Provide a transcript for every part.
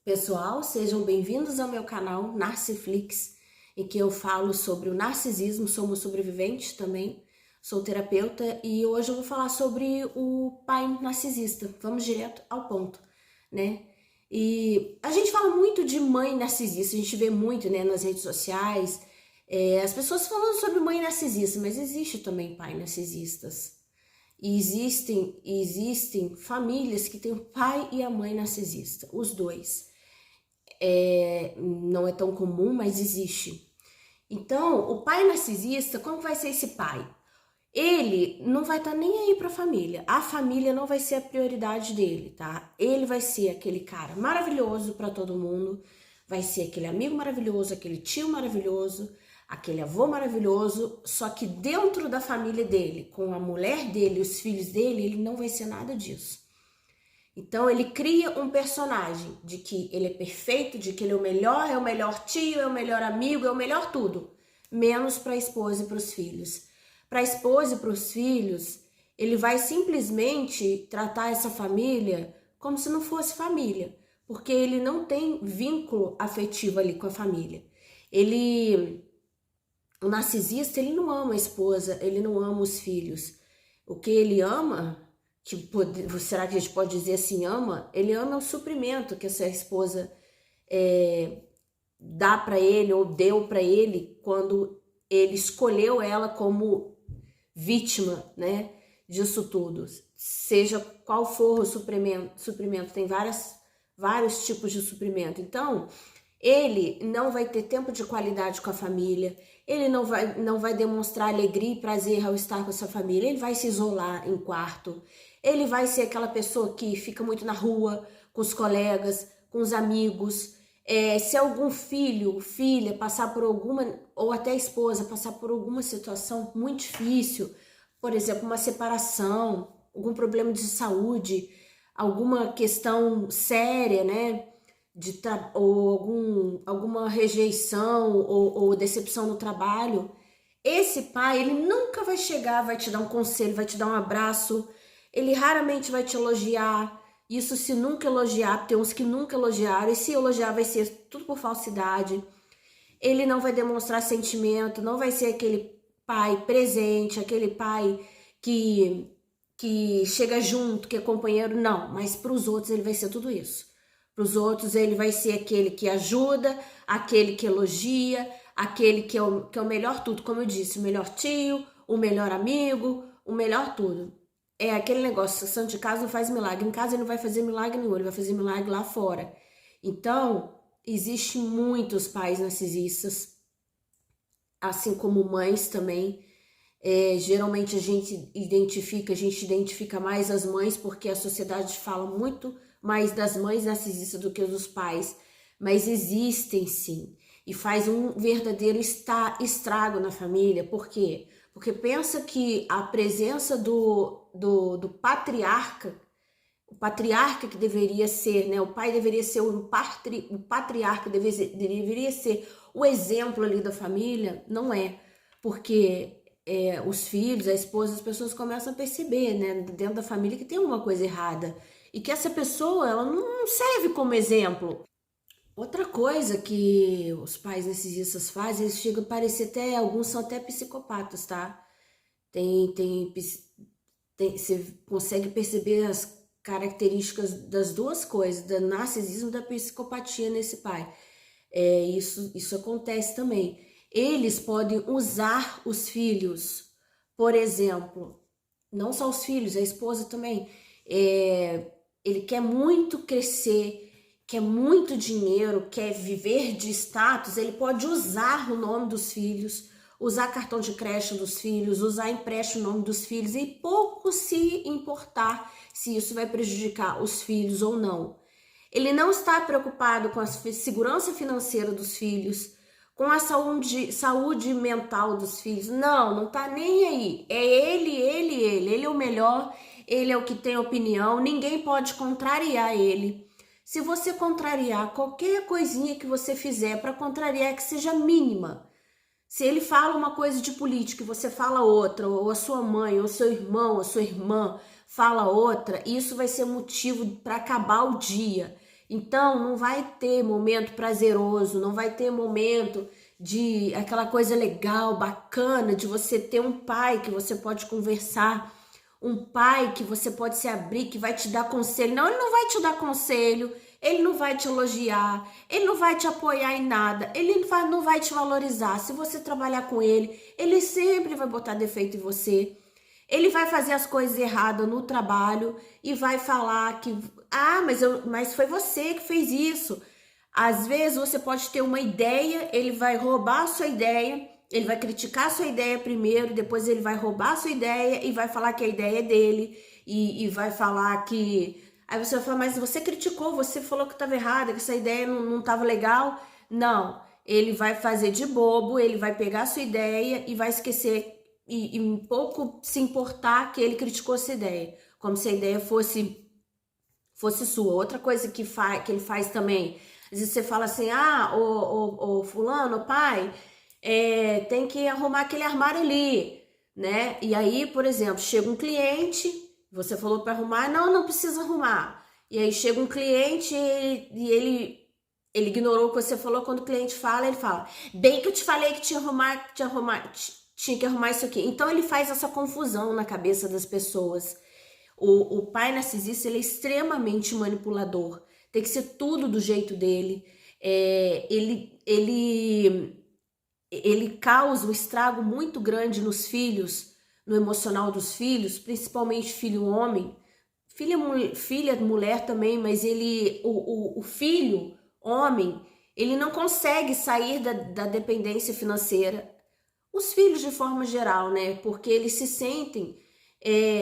Pessoal, sejam bem-vindos ao meu canal Narciflix, em que eu falo sobre o narcisismo, sou uma sobrevivente também, sou terapeuta e hoje eu vou falar sobre o pai narcisista. Vamos direto ao ponto, né? E a gente fala muito de mãe narcisista, a gente vê muito, né, nas redes sociais, as pessoas falando sobre mãe narcisista, mas existe também pai narcisistas. E existem famílias que têm o pai e a mãe narcisista, os dois. Não é tão comum, mas existe. Então, o pai narcisista, como vai ser esse pai? Ele não vai estar nem aí para a família não vai ser a prioridade dele, tá? Ele vai ser aquele cara maravilhoso para todo mundo, vai ser aquele amigo maravilhoso, aquele tio maravilhoso, aquele avô maravilhoso, só que dentro da família dele, com a mulher dele, os filhos dele, ele não vai ser nada disso. Então ele cria um personagem de que ele é perfeito, de que ele é o melhor tio, é o melhor amigo, é o melhor tudo, menos para a esposa e para os filhos. Para a esposa e para os filhos, ele vai simplesmente tratar essa família como se não fosse família, porque ele não tem vínculo afetivo ali com a família. O narcisista, ele não ama a esposa, ele não ama os filhos. O que ele ama, será que a gente pode dizer assim, ele ama o suprimento que essa esposa dá para ele ou deu para ele quando ele escolheu ela como vítima, né, disso tudo. Seja qual for o suprimento tem vários tipos de suprimento. Então, ele não vai ter tempo de qualidade com a família, ele não vai demonstrar alegria e prazer ao estar com a sua família, ele vai se isolar em quarto, ele vai ser aquela pessoa que fica muito na rua, com os colegas, com os amigos. Se algum filho, filha passar por alguma, ou até a esposa passar por alguma situação muito difícil, por exemplo, uma separação, algum problema de saúde, alguma questão séria, né? Ou alguma rejeição ou decepção no trabalho, esse pai, ele nunca vai chegar, vai te dar um conselho, vai te dar um abraço, ele raramente vai te elogiar. Isso se nunca elogiar, tem uns que nunca elogiaram, e se elogiar vai ser tudo por falsidade. Ele não vai demonstrar sentimento, não vai ser aquele pai presente, aquele pai que chega junto, que é companheiro, não, mas para os outros ele vai ser tudo isso. Para os outros ele vai ser aquele que ajuda, aquele que elogia, aquele que é o melhor tudo, como eu disse, o melhor tio, o melhor amigo, o melhor tudo. É aquele negócio, santo de casa não faz milagre. Em casa ele não vai fazer milagre nenhum, ele vai fazer milagre lá fora. Então, existem muitos pais narcisistas, assim como mães também. Geralmente a gente identifica mais as mães, porque a sociedade fala muito mais das mães narcisistas do que dos pais. Mas existem sim, e faz um verdadeiro estrago na família. Por quê? Porque pensa que a presença do patriarca, o patriarca que deveria ser, né? O pai deveria ser o patriarca, deveria ser o exemplo ali da família, não é. Porque os filhos, a esposa, as pessoas começam a perceber, né, dentro da família que tem alguma coisa errada. E que essa pessoa, ela não serve como exemplo. Outra coisa que os pais narcisistas fazem, eles chegam a parecer alguns são até psicopatas, tá? Você consegue perceber as características das duas coisas, do narcisismo e da psicopatia nesse pai. Isso acontece também. Eles podem usar os filhos, por exemplo, não só os filhos, a esposa também. Ele quer muito crescer, quer muito dinheiro, quer viver de status, ele pode usar o nome dos filhos, usar cartão de crédito dos filhos, usar empréstimo no nome dos filhos e pouco se importar se isso vai prejudicar os filhos ou não. Ele não está preocupado com a segurança financeira dos filhos, com a saúde mental dos filhos. Não tá nem aí. É ele é o melhor, ele é o que tem opinião, ninguém pode contrariar ele. Se você contrariar qualquer coisinha que você fizer para contrariar, que seja mínima. Se ele fala uma coisa de política e você fala outra, ou a sua mãe, ou seu irmão, ou sua irmã fala outra, isso vai ser motivo para acabar o dia. Então, não vai ter momento prazeroso, não vai ter momento de aquela coisa legal, bacana, de você ter um pai que você pode conversar, um pai que você pode se abrir, que vai te dar conselho. Não, ele não vai te dar conselho, ele não vai te elogiar, ele não vai te apoiar em nada, ele não vai te valorizar. Se você trabalhar com ele sempre vai botar defeito em você. Ele vai fazer as coisas erradas no trabalho e vai falar que, mas foi você que fez isso. Às vezes você pode ter uma ideia, ele vai roubar a sua ideia, ele vai criticar a sua ideia primeiro, depois ele vai roubar a sua ideia e vai falar que a ideia é dele e vai falar que... Aí você vai falar, mas você criticou, você falou que estava errada, que essa ideia não estava legal. Não, ele vai fazer de bobo, ele vai pegar a sua ideia e vai esquecer e um pouco se importar que ele criticou essa ideia, como se a ideia fosse sua. Outra coisa que ele faz também, às vezes você fala assim, ô fulano, pai, tem que arrumar aquele armário ali, né? E aí, por exemplo, chega um cliente, você falou para arrumar, não precisa arrumar. E aí chega um cliente e ele ignorou o que você falou. Quando o cliente fala, ele fala, bem que eu te falei que tinha que arrumar isso aqui. Então ele faz essa confusão na cabeça das pessoas. O pai narcisista, ele é extremamente manipulador. Tem que ser tudo do jeito dele. Ele causa um estrago muito grande nos filhos, no emocional dos filhos, principalmente filho homem. Filha mulher também, mas o filho homem, ele não consegue sair da dependência financeira. Os filhos de forma geral, né? Porque eles se sentem,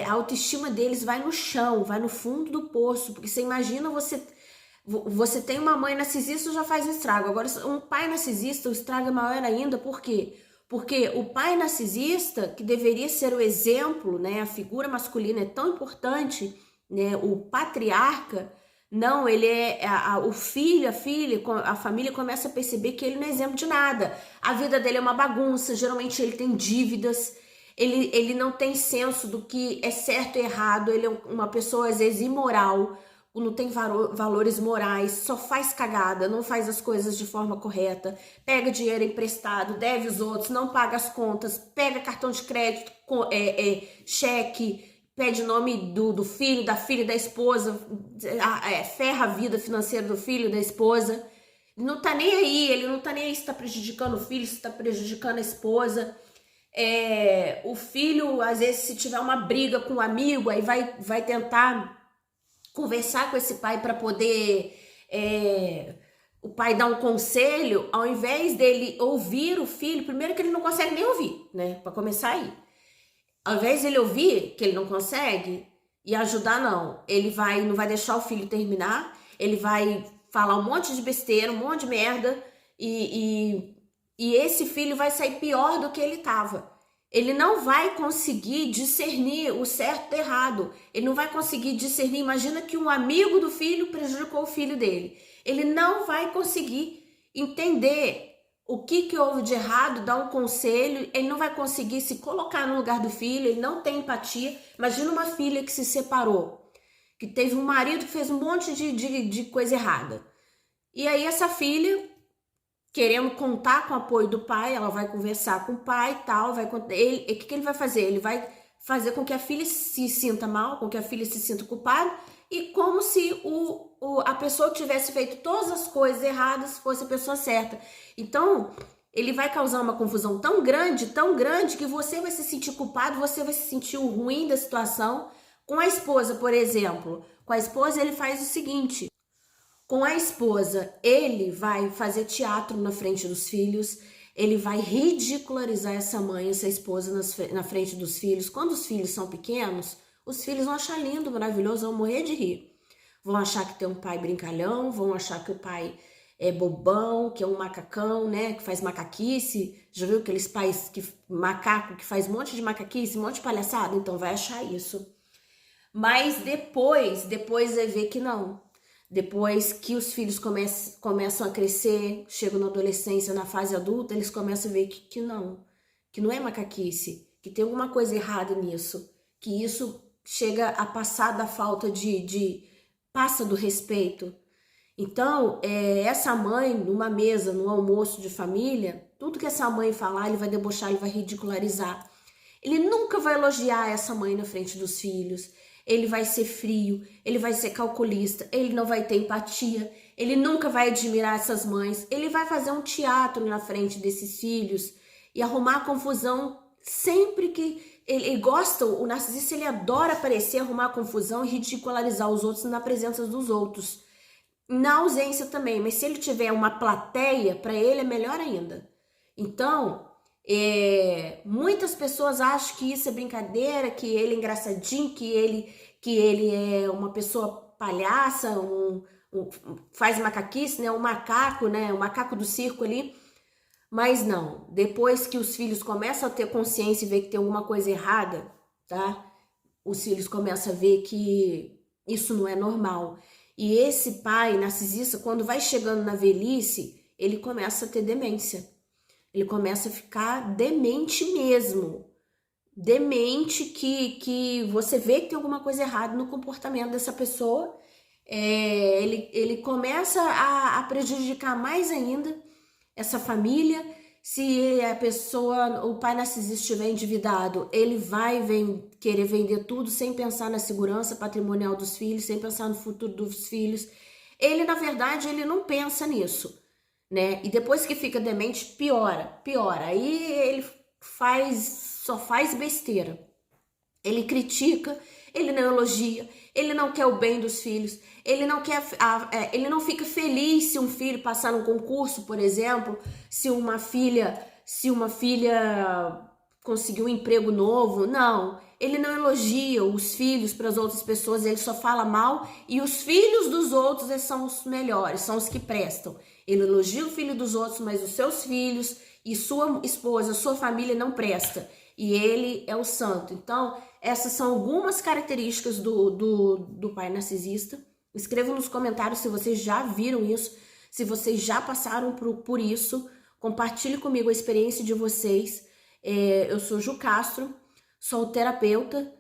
a autoestima deles vai no chão, vai no fundo do poço. Porque você imagina, você tem uma mãe narcisista, já faz um estrago. Agora, um pai narcisista, o estrago é maior ainda. Por quê? Porque o pai narcisista, que deveria ser o exemplo, né? A figura masculina é tão importante, né? O patriarca, não, ele o filho, a filha, a família começa a perceber que ele não é exemplo de nada. A vida dele é uma bagunça, geralmente ele tem dívidas, ele não tem senso do que é certo e errado, ele é uma pessoa às vezes imoral, não tem valores morais, só faz cagada, não faz as coisas de forma correta, pega dinheiro emprestado, deve os outros, não paga as contas, pega cartão de crédito, cheque, pede nome do filho, da filha, da esposa, ferra a vida financeira do filho, da esposa. Não tá nem aí, ele não tá nem aí se tá prejudicando o filho, se tá prejudicando a esposa. O filho, às vezes, se tiver uma briga com um amigo, aí vai tentar conversar com esse pai para poder o pai dar um conselho, ao invés dele ouvir o filho. Primeiro que ele não consegue nem ouvir, né? Para começar aí. Ao invés de ele ouvir que ele não consegue e ajudar, não. Ele não vai deixar o filho terminar, ele vai falar um monte de besteira, um monte de merda, e esse filho vai sair pior do que ele estava. Ele não vai conseguir discernir o certo do errado. Ele não vai conseguir discernir. Imagina que um amigo do filho prejudicou o filho dele. Ele não vai conseguir entender o que houve de errado, dar um conselho. Ele não vai conseguir se colocar no lugar do filho. Ele não tem empatia. Imagina uma filha que se separou, que teve um marido que fez um monte de coisa errada. E aí essa filha, querendo contar com o apoio do pai, ela vai conversar com o pai e tal, o que ele vai fazer? Ele vai fazer com que a filha se sinta mal, com que a filha se sinta culpada, e como se a pessoa que tivesse feito todas as coisas erradas fosse a pessoa certa. Então, ele vai causar uma confusão tão grande, que você vai se sentir culpado, você vai se sentir o ruim da situação. Com a esposa, por exemplo, com a esposa ele faz o seguinte: com a esposa, ele vai fazer teatro na frente dos filhos, ele vai ridicularizar essa mãe, essa esposa na frente dos filhos. Quando os filhos são pequenos, os filhos vão achar lindo, maravilhoso, vão morrer de rir. Vão achar que tem um pai brincalhão, vão achar que o pai é bobão, que é um macacão, né, que faz macaquice. Já viu aqueles pais macaco que faz um monte de macaquice, um monte de palhaçada? Então vai achar isso. Mas depois vai ver que não. Depois que os filhos começam a crescer, chegam na adolescência, na fase adulta, eles começam a ver que não é macaquice, que tem alguma coisa errada nisso, que isso chega a passar da falta passa do respeito. Então, essa mãe, numa mesa, num almoço de família, tudo que essa mãe falar, ele vai debochar, ele vai ridicularizar. Ele nunca vai elogiar essa mãe na frente dos filhos. Ele vai ser frio, ele vai ser calculista, ele não vai ter empatia, ele nunca vai admirar essas mães. Ele vai fazer um teatro na frente desses filhos e arrumar confusão sempre que ele gosta. O narcisista, ele adora aparecer, arrumar confusão e ridicularizar os outros na presença dos outros. Na ausência também, mas se ele tiver uma plateia, para ele é melhor ainda. Então, muitas pessoas acham que isso é brincadeira, que ele é engraçadinho, que ele é uma pessoa palhaça, faz macaquice, né? Um macaco, né? O macaco do circo ali. Mas não, depois que os filhos começam a ter consciência e ver que tem alguma coisa errada, tá? Os filhos começam a ver que isso não é normal. E esse pai narcisista, quando vai chegando na velhice, ele começa a ter demência. Ele começa a ficar demente mesmo. Demente que você vê que tem alguma coisa errada no comportamento dessa pessoa. Ele começa a prejudicar mais ainda essa família. Se a pessoa, o pai narcisista estiver endividado, ele vai querer vender tudo sem pensar na segurança patrimonial dos filhos, sem pensar no futuro dos filhos. Ele, na verdade, ele não pensa nisso, né? E depois que fica demente, piora. Aí ele só faz besteira. Ele critica, ele não elogia, ele não quer o bem dos filhos, ele não fica feliz se um filho passar num concurso, por exemplo, se uma filha conseguiu um emprego novo. Não, ele não elogia os filhos para as outras pessoas, ele só fala mal, e os filhos dos outros, eles são os melhores, são os que prestam. Ele elogia o filho dos outros, mas os seus filhos e sua esposa, sua família não presta. E ele é o santo. Então, essas são algumas características do pai narcisista. Escrevam nos comentários se vocês já viram isso, se vocês já passaram por isso. Compartilhe comigo a experiência de vocês. Eu sou Ju Castro, sou terapeuta,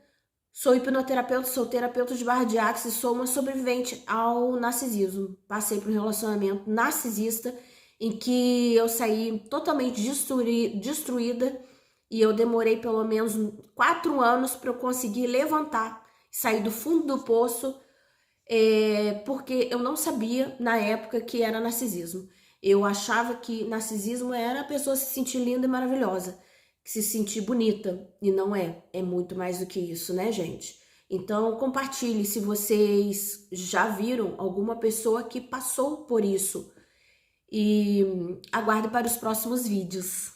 sou hipnoterapeuta, sou terapeuta de barra de axis e sou uma sobrevivente ao narcisismo. Passei por um relacionamento narcisista em que eu saí totalmente destruída. E eu demorei pelo menos 4 anos para eu conseguir levantar, sair do fundo do poço, porque eu não sabia na época que era narcisismo. Eu achava que narcisismo era a pessoa se sentir linda e maravilhosa, se sentir bonita, e não é. É muito mais do que isso, né, gente? Então, compartilhe se vocês já viram alguma pessoa que passou por isso. E aguarde para os próximos vídeos.